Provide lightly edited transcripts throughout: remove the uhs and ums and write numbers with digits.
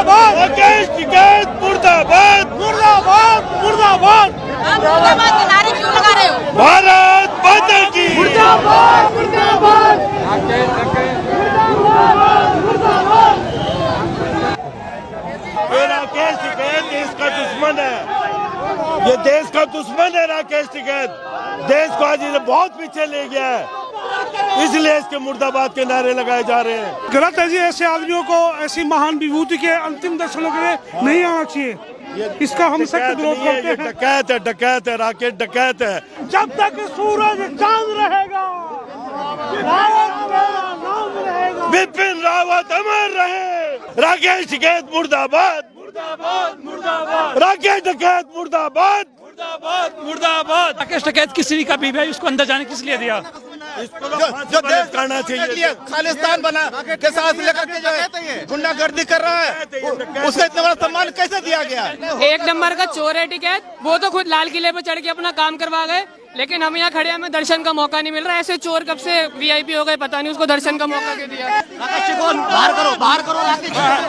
मुर्दाबाद राकेश टिकैत मुर्दाबाद मुर्दाबाद मुर्दाबाद। आप मुर्दाबाद के नारे क्यों लगा रहे हो? भारत माता की मुर्दाबाद मुर्दाबाद ये राकेश टिकैत देश का दुश्मन है, ये देश का दुश्मन है राकेश टिकैत। देश को आज ये बहुत पीछे ले गया है, इसलिए इसके मुर्दाबाद के नारे लगाए जा रहे हैं। गलत है जी, ऐसे आदमियों को ऐसी महान विभूति के अंतिम दर्शनों के लिए नहीं आना चाहिए। इसका हम सख्त विरोध करते हैं। डकैत है, डकैत है, राकेश डकैत है। जब तक सूरज चांद रहेगा, रावत मेरा नाम रहेगा। बिपिन रावत अमर रहे। राकेश टिकैत मुर्दाबाद मुर्दाबाद मुर्दाबाद। राकेश डकैत मुर्दाबाद मुर्दाबाद मुर्दाबाद। राकेश टिकैत किसी का भी भाई, उसको अंदर जाने किस लिए दिया? जो देश करना चाहिए, खालिस्तान बना के साथ लेकर के जो है गुंडागर्दी कर रहा है, उसका इतना बड़ा सम्मान कैसे दिया गया? एक नंबर का चोर है टिकैत। वो तो खुद लाल किले पे चढ़ के अपना काम करवा गए, लेकिन हम यहाँ खड़े हैं, हमें दर्शन का मौका नहीं मिल रहा। ऐसे चोर कब से वीआईपी हो गए पता नहीं, उसको दर्शन का मौका क्यों दिया? बाहर करो, बाहर करो,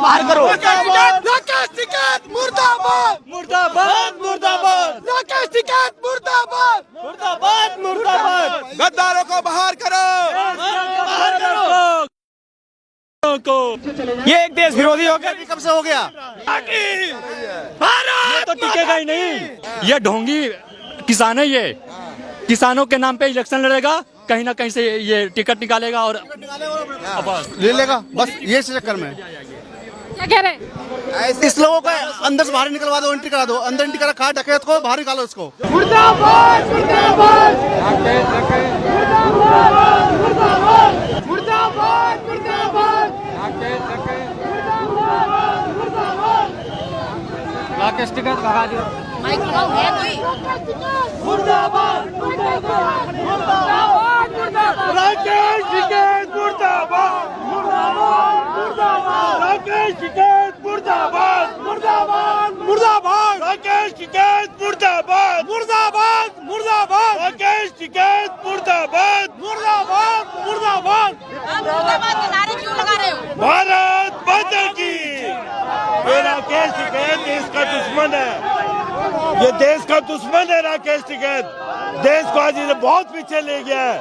बाहर करो। राकेश टिकैत मुर्दाबाद मुर्दाबाद मुर्दाबाद। राकेश टिकैत मुर्दाबाद मुर्दाबाद मुर्दाबाद। गद्दारों को बाहर करो, बाहर करो। ये एक देश विरोधी हो गया। कब से हो गया? ये तो टिकेगा ही नहीं। ये ढोंगी किसान है, ये किसानों के नाम पे इलेक्शन लड़ेगा, कहीं ना कहीं से ये टिकट निकालेगा और ले लेगा, बस ये चक्कर में। क्या कह रहे हैं? इस लोगों को अंदर से बाहर निकलवा दो, एंट्री करा दो, अंदर एंट्री करा, कहा डकैत को बाहर निकालो इसको। मुर्दाबाद मुर्दाबाद मुर्दाबाद मुर्दाबाद मुर्दाबाद। राकेश टिकैत भगा दिया। माइक लगाओ, है कोई? मुर्दाबाद मुर्दाबाद मुर्दाबाद मुर्दाबाद। राकेश टिकैत मुर्दाबाद मुर्दाबाद मुर्दाबाद। राकेश टिकैत मुर्दाबाद मुर्दाबाद मुर्दाबाद राकेश टिकैत मुर्दाबाद मुर्दाबाद मुर्दाबाद राकेश टिकैत मुर्दाबाद मुर्दाबाद मुर्दाबाद। आप मुर्दाबाद के नारे क्यों लगा रहे हो? भारत माता की। ये राकेश टिकैत देश का दुश्मन है, ये देश का दुश्मन है राकेश टिकैत। देश को आज ये बहुत पीछे ले गया है,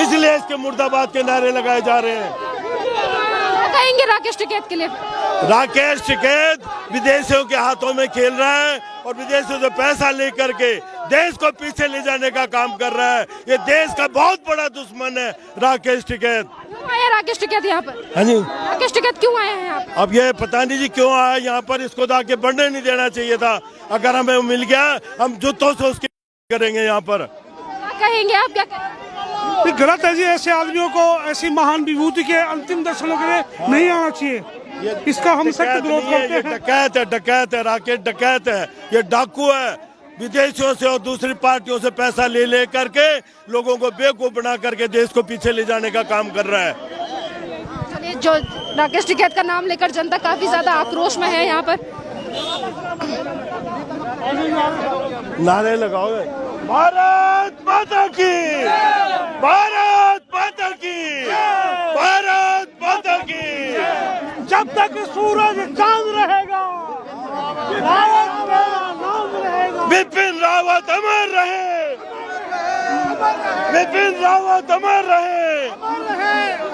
इसलिए इसके मुर्दाबाद के नारे लगाए जा रहे हैं। क्या कहेंगे राकेश टिकैत के लिए? राकेश टिकैत विदेशियों के हाथों में खेल रहा है और विदेशियों से पैसा लेकर के देश को पीछे ले जाने का काम कर रहा है। ये देश का बहुत बड़ा दुश्मन है राकेश टिकैत। क्यों आए राकेश टिकैत यहाँ पर? हाँ जी, राकेश टिकैत क्यों आए हैं यहाँ पर? अब ये पता नहीं जी क्यों आया यहाँ पर, इसको तो आके बढ़ने नहीं देना चाहिए था। अगर हमें मिल गया, हम जूतों से उसकी करेंगे यहाँ पर। क्या कहेंगे आप? क्या कहेंगे? ये गलत है जी, ऐसे आदमियों को ऐसी महान विभूति के अंतिम दर्शनों के लिए नहीं आना चाहिए। इसका हम सख्त विरोध करते ये हैं। डकैत है, डकैत है, राकेश डकैत है, ये डाकू है। विदेशियों से और दूसरी पार्टियों से पैसा ले ले करके लोगों को बेवकूफ बना करके देश को पीछे ले जाने का काम कर रहा है। चलिए, जो राकेश टिकैत का नाम लेकर जनता काफी ज्यादा आक्रोश में है यहाँ पर। नारे लगाओ, भारत माता की, भारत माता की, भारत माता की। जब तक सूरज चांद रहेगा, रावत मेरा नाम रहेगा। बिपिन रावत अमर रहे। बिपिन रावत अमर रहे।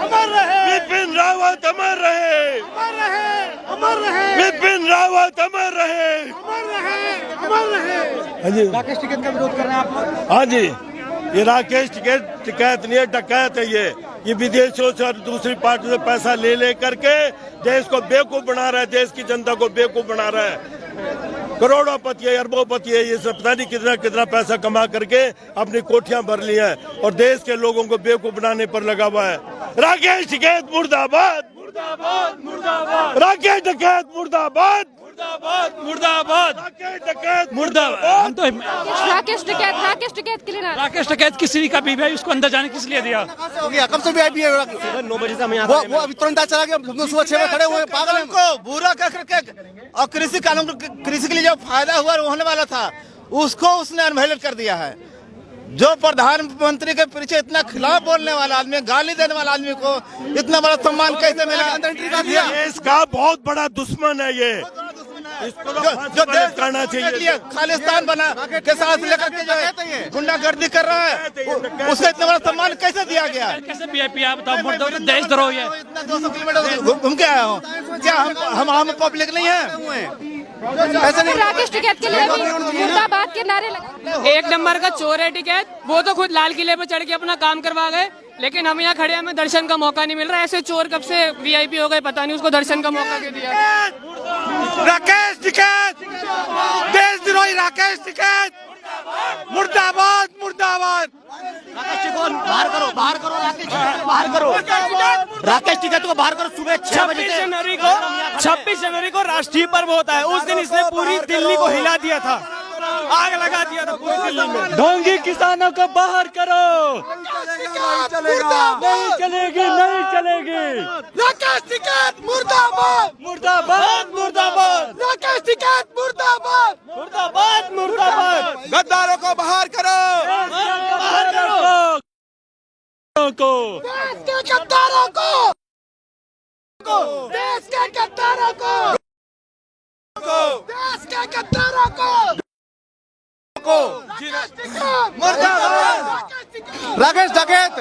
अमर रहे बिपिन रावत अमर रहे। अमर रहे अमर रहे बिपिन रावत अमर रहे। अमर रहे अमर रहे। हाँ जी, राकेश टिकैत का विरोध कर रहे हैं आप लोग? हाँ जी, ये राकेश टिकैत नहीं है, डकैत है। ये विदेशों से और दूसरी पार्टी से पैसा ले ले करके देश को बेवकूफ बना रहा है, देश की जनता को बेवकूफ बना रहा है। करोड़ोंपति है, अरबोंपति है, ये सब पता नहीं कितना कितना पैसा कमा करके अपनी कोठियां भर ली हैं और देश के लोगों को बेवकूफ बनाने पर लगा हुआ है। राकेश टिकैत मुर्दाबाद मुर्दाबाद मुर्दाबाद। राकेश डकैत मुर्दाबाद मुर्दाबाद मुर्दाबाद। राकेश डकैत मुर्दाबाद। हम तो राकेश टिकैत के लिए ना। राकेश टिकैत किसी का भी भाई, उसको अंदर जाने किस लिए दिया? हो गया, कब से VIP है? 9 बजे से हम यहाँ वो अभी तुरंत चला गया, हम तो सुबह 6 बजे खड़े हुए पागल हैं। को बुरा कर करके और कृषि कानून, कृषि के लिए जो फायदा हुआ होने वाला था, उसको उसने अनवैलिड कर दिया है। जो प्रधानमंत्री के पीछे इतना खिलाफ बोलने वाला आदमी, गाली देने वाला आदमी को इतना बड़ा सम्मान कैसे मिलेगा? देश का बहुत बड़ा दुश्मन है ये, इसको जो देश करना चाहिए। खालिस्तान बना के साथ लेकर के जो है गुंडागर्दी कर रहा है, उसको इतना बड़ा सम्मान कैसे दिया गया? कैसे वीआईपी आप बताओ, देशद्रोह ये। इतना 200 किलोमीटर घूम के आया हूँ, क्या हम पब्लिक नहीं है? ऐसा नहीं। राकेश टिकैत के लिए भी मुर्दाबाद के नारे लगे। एक नंबर का चोर है टिकैत, वो तो खुद लाल किले पे चढ़ के अपना काम करवा गए, लेकिन हम यहाँ खड़े हमें दर्शन का मौका नहीं मिल रहा। ऐसे चोर कब से वीआईपी हो गए पता नहीं, उसको दर्शन का मौका क्यों दिया? राकेश टिकैत, देशद्रोही राकेश टिकैत, मुर्दाबाद मुर्दाबाद। बाहर करो, बाहर करो, बाहर करो, राकेश टिकैत को बाहर करो। सुबह 6 बजे 26 जनवरी को राष्ट्रीय पर्व होता है, उस दिन इसने पूरी दिल्ली को हिला दिया था, आग लगा दिया था पूरी दिल्ली में। ढोंगी किसानों को बाहर करो, नहीं चलेगी, नहीं चलेगी। राकेश टिकैत मुर्दाबाद मुर्दाबाद मुर्दाबाद, राकेश टिकैत मुर्दाबाद मुर्दाबाद मुर्दाबाद। गद्दारों को बाहर करो, बाहर करो को। देश के गद्दारों को, देश के गद्दारों को, देश के गद्दारों को। राकेश टिकैत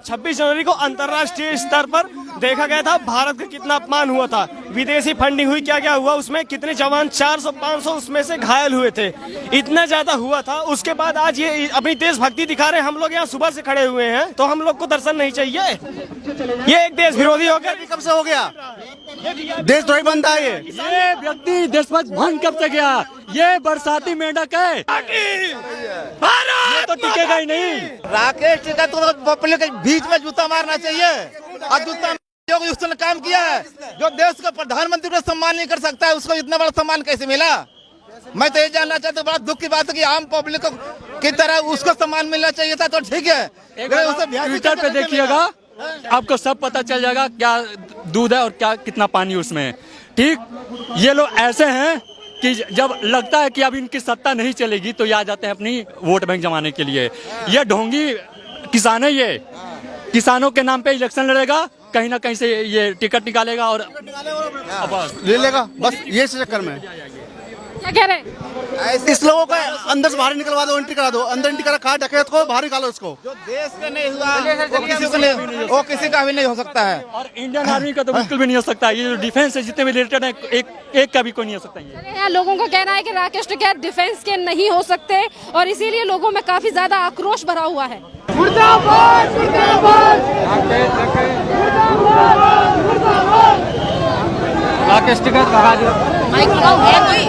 26 जनवरी को अंतर्राष्ट्रीय स्तर पर देखा गया था भारत का कितना अपमान हुआ था, विदेशी फंडिंग हुई, क्या क्या हुआ उसमें, कितने जवान 400-500 उसमें से घायल हुए थे, इतना ज्यादा हुआ था। उसके बाद आज ये अपनी देशभक्ति दिखा रहे हैं। हम लोग यहाँ सुबह से खड़े हुए हैं, तो हम लोग को दर्शन नहीं चाहिए? ये एक देश विरोधी हो गया। कब से हो गया? देशद्रोही बनता है ये व्यक्ति देशभक्त भंग कब से गया? ये बरसाती मेंढक है, ये तो टिकेगा ही नहीं। राकेश टिकैत को पब्लिक के बीच में जूता मारना चाहिए, और जूता जो उसने काम किया है, जो देश का प्रधानमंत्री को सम्मान नहीं कर सकता है, उसको इतना बड़ा सम्मान कैसे मिला? मैं तो ये जानना चाहता हूँ। बड़ा दुख की बात है कि आम पब्लिक की तरह उसको सम्मान मिलना चाहिए था, तो ठीक है। ट्विटर पे देखिएगा, आपको सब पता चल जाएगा क्या दूध है और क्या कितना पानी उसमें। ठीक, ये लोग ऐसे हैं कि जब लगता है कि अब इनकी सत्ता नहीं चलेगी तो ये आ जाते हैं अपनी वोट बैंक जमाने के लिए। ये ढोंगी किसान है, ये किसानों के नाम पे इलेक्शन लड़ेगा, कहीं ना कहीं से ये टिकट निकालेगा और ले लेगा, बस ये चक्कर में। क्या कह रहे हैं? इस लोगों को अंदर से बाहर निकलवा दो, एंट्री करा दो, अंदर एंट्री करा, कहा डकैत को बाहर निकालो। उसको जो देश का नहीं हुआ वो किसी का भी नहीं हो सकता है, और इंडियन आर्मी का तो बिल्कुल भी नहीं हो सकता। ये जो डिफेंस है जितने भी रिलेटेड है, एक का भी कोई नहीं हो सकता। ये यहाँ लोगों का कहना है कि राकेश टिकैत डिफेंस के नहीं हो सकते, और इसीलिए लोगों में काफी ज्यादा आक्रोश भरा हुआ है। मुर्दाबाद मुर्दाबाद राकेश टिकैत कहा माइक लगाओ, है कोई?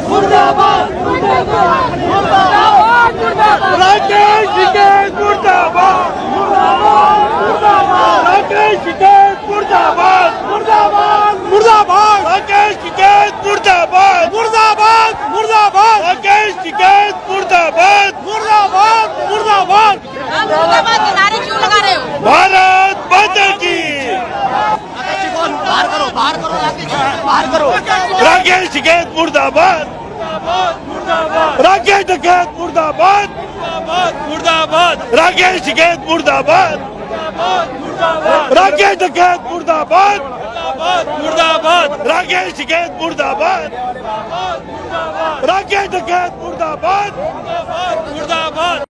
मुर्दाबाद मुर्दाबाद मुर्दाबाद मुर्दाबाद। राकेश टिकैत मुर्दाबाद मुर्दाबाद मुर्दाबाद। राकेश टिकैत मुर्दाबाद मुर्दाबाद मुर्दाबाद। राकेश टिकैत मुर्दाबाद मुर्दाबाद मुर्दाबाद। राकेश टिकैत मुर्दाबाद मुर्दाबाद मुर्दाबाद। आप मुर्दाबाद के नारे क्यों लगा रहे हो? भारत माता की। बाहर करो, बाहर करो, बाहर करो। राकेश टिकैत मुर्दाबाद राकेश टिकैत मुर्दाबाद मुर्दाबाद। राकेश टिकैत मुर्दाबाद राकेश टिकैत मुर्दाबाद मुर्दाबाद। राकेश टिकैत मुर्दाबाद राकेश टिकैत मुर्दाबाद मुर्दाबाद।